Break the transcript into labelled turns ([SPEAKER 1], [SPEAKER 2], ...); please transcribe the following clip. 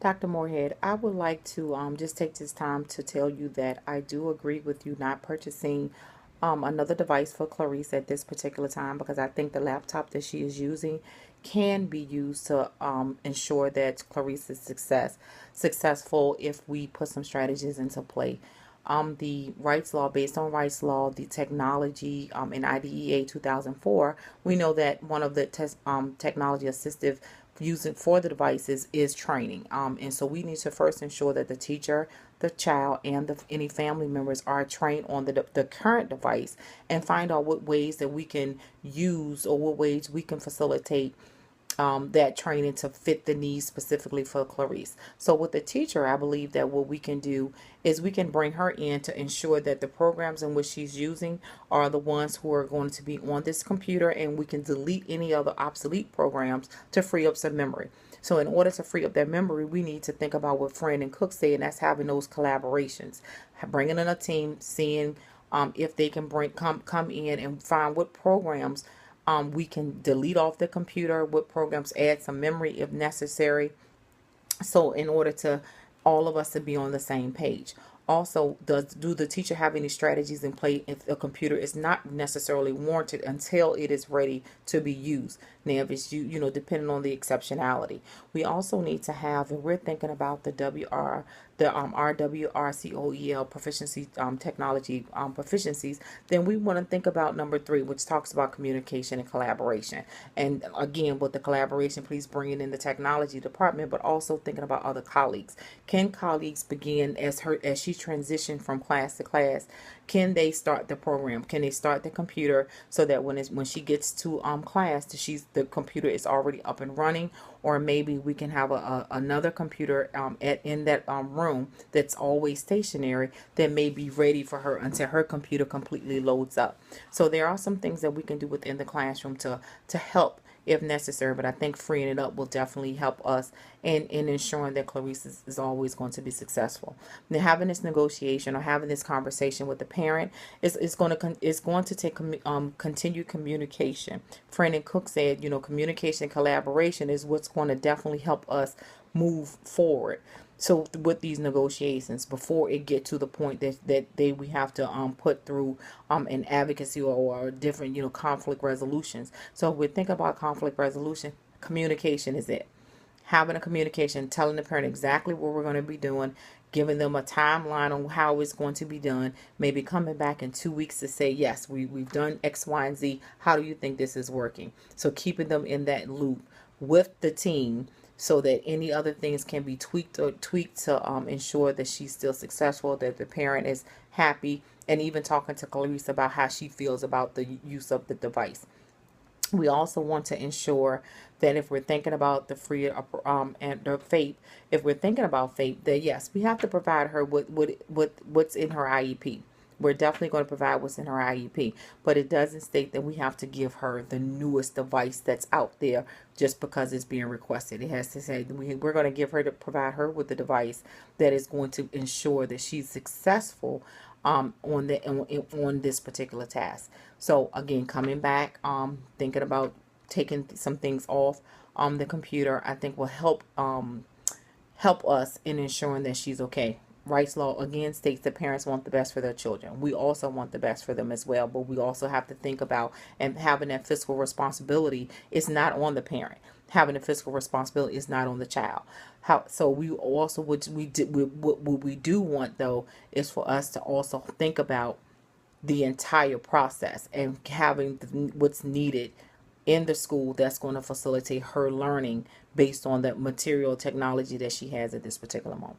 [SPEAKER 1] Dr. Moorhead, I would like to just take this time to tell you that I do agree with you not purchasing another device for Clarice at this particular time, because I think the laptop that she is using can be used to ensure that Clarice is successful if we put some strategies into play. The rights law, based on rights law, the technology in IDEA 2004, we know that one of the technology assistive using for the devices is training. And so we need to first ensure that the teacher, the child, and any family members are trained on the current device, and find out what ways that we can use, or what ways we can facilitate that training to fit the needs specifically for Clarice. So with the teacher, I believe that what we can do is we can bring her in to ensure that the programs in which she's using are the ones who are going to be on this computer, and we can delete any other obsolete programs to free up some memory. So in order to free up that memory, we need to think about what Fran and Cook say, and that's having those collaborations, bringing in a team, seeing if they can come in and find what programs we can delete off the computer, what programs add some memory if necessary. So in order to all of us to be on the same page. Also, do the teacher have any strategies in play if a computer is not necessarily warranted until it is ready to be used? Now, if it's depending on the exceptionality, we also need to have, and we're thinking about the RWRCOEL proficiency technology proficiencies. Then we want to think about number 3, which talks about communication and collaboration. And again, with the collaboration, please bring it in the technology department, but also thinking about other colleagues. Can colleagues begin as she transition from class to class? Can they start the program? Can they start the computer so that when she gets to class, the computer is already up and running? Or maybe we can have another computer in that room that's always stationary, that may be ready for her until her computer completely loads up. So there are some things that we can do within the classroom to help if necessary, but I think freeing it up will definitely help us in ensuring that Clarice is always going to be successful. Now, having this negotiation or having this conversation with the parent is going to take continued communication. Fran and Cook said, communication and collaboration is what's going to definitely help us move forward. So with these negotiations, before it get to the point that we have to put through an advocacy or different conflict resolutions. So if we think about conflict resolution, communication is it. Having a communication, telling the parent exactly what we're going to be doing, giving them a timeline on how it's going to be done, maybe coming back in 2 weeks to say, yes, we've done X, Y, and Z. How do you think this is working? So keeping them in that loop with the team, so that any other things can be tweaked to ensure that she's still successful, that the parent is happy, and even talking to Clarice about how she feels about the use of the device. We also want to ensure that if we're thinking about the free and the FAPE, if we're thinking about FAPE, that yes, we have to provide her with what's in her IEP. We're definitely going to provide what's in her IEP, but it doesn't state that we have to give her the newest device that's out there just because it's being requested. It has to say that we're going to provide her with the device that is going to ensure that she's successful on this particular task. So again, coming back, thinking about taking some things off the computer, I think will help us in ensuring that she's okay. Rights law again states that parents want the best for their children. We also want the best for them as well, but we also have to think about, and having that fiscal responsibility is not on the parent. Having the fiscal responsibility is not on the child. So we also what we do want though is for us to also think about the entire process and having what's needed in the school that's going to facilitate her learning based on the material technology that she has at this particular moment.